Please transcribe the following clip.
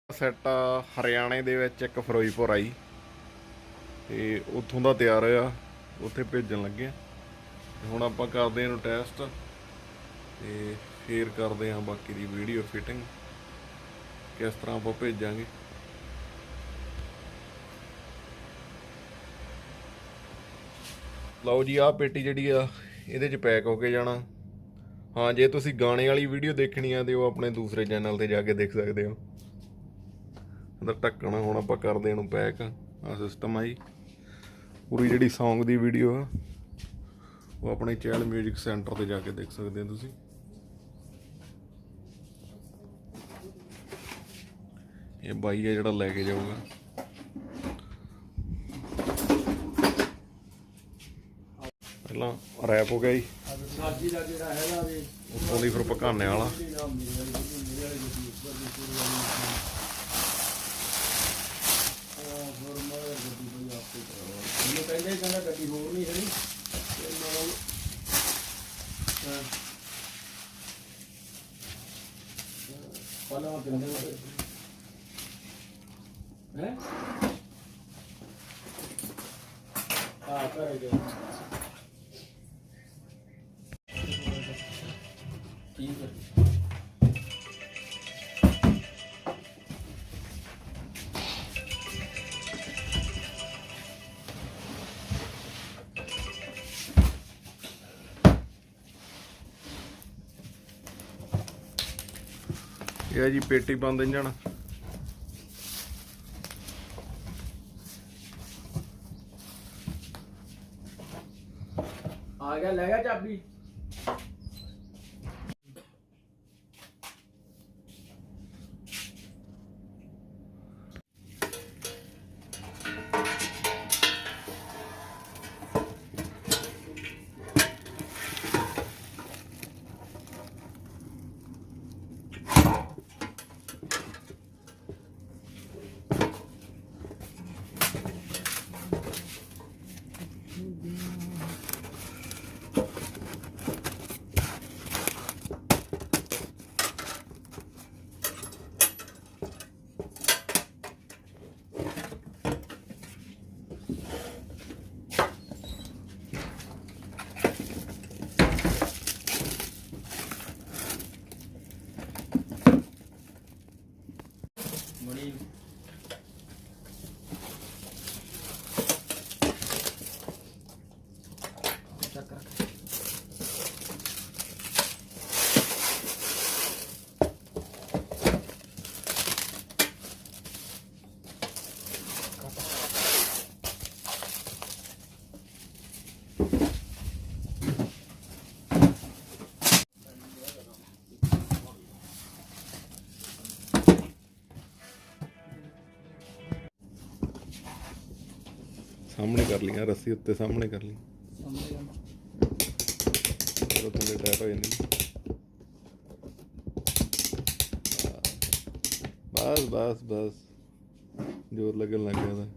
Set ਹਰਿਆਣੇ ਦੇ ਵਿੱਚ ਇੱਕ ਫਿਰੋਜ਼ਪੁਰ ਆਈ ਤੇ ਉੱਥੋਂ ਦਾ ਤਿਆਰ ਆ, ਉੱਥੇ ਭੇਜਣ ਲੱਗੇ ਤੇ ਹੁਣ ਆਪਾਂ ਕਰਦੇ ਇਹਨੂੰ ਟੈਸਟ ਤੇ ਫੇਰ ਕਰਦੇ ਹਾਂ ਬਾਕੀ ਦੀ ਵੀਡੀਓ ਫਿਟਿੰਗ ਕਿਸ ਤਰ੍ਹਾਂ ਆਪਾਂ ਭੇਜਾਂਗੇ। ਲਓ ਜੀ, ਆਹ ਪੇਟੀ ਜਿਹੜੀ ਆ ਇਹਦੇ 'ਚ ਪੈਕ ਹੋ ਕੇ ਜਾਣਾ। ਹਾਂ, ਜੇ ਤੁਸੀਂ ਗਾਣੇ ਵਾਲੀ ਵੀਡੀਓ ਦੇਖਣੀ ਆ ਤੇ ਉਹ ਆਪਣੇ ਦੂਸਰੇ ਚੈਨਲ ਤੇ ਜਾ ਕੇ ਦੇਖ ਸਕਦੇ ਹੋ। ਇਹਦਾ ਢੱਕਣਾ ਹੁਣ ਆਪਾਂ ਕਰਦੇ ਇਹਨੂੰ ਪੈਕ। ਆਹ ਸਿਸਟਮ ਆ ਜੀ। ਪੂਰੀ ਜਿਹੜੀ ਸੌਂਗ ਦੀ ਵੀਡੀਓ ਆ ਉਹ ਆਪਣੇ ਚਹਿਲ ਮਿਊਜ਼ਿਕ ਸੈਂਟਰ ਤੇ ਜਾ ਕੇ ਦੇਖ ਸਕਦੇ ਹੋ ਤੁਸੀਂ। ਇਹ ਬਾਈ ਆ ਜਿਹੜਾ ਲੈ ਕੇ ਜਾਊਗਾ। ਪਹਿਲਾਂ ਰੈਪ ਹੋ ਗਿਆ ਜੀ, ਉੱਤੋਂ ਦੀ ਫਿਰ ਪਕਾਨੇ ਵਾਲਾ। ਕਹਿੰਦਾ ਗੱਡੀ ਹੋਰ ਨਹੀਂ ਹੈਗੀ ਪਹਿਲਾਂ ਕਹਿੰਦੇ ਹੈ ਆ ਕਰੇ ਠੀਕ ਹੈ। ਇਹ ਜੀ ਪੇਟੀ ਬੰਦ ਇੰਜਣ। ਆ ਗਿਆ, ਲੈ ਗਿਆ ਚਾਬੀ। ਮਣੀ ਚੱਕਰ ਸਾਹਮਣੇ ਕਰ ਲਈਆਂ, ਰੱਸੀ ਉੱਤੇ ਸਾਹਮਣੇ ਕਰ ਲਈ, ਜਦੋਂ ਥੱਲੇ ਟਾਈਟ ਹੋ ਜਾਂਦੀ। ਬਸ ਬਸ ਬਸ, ਜ਼ੋਰ ਲੱਗਣ ਲੱਗ ਗਿਆ।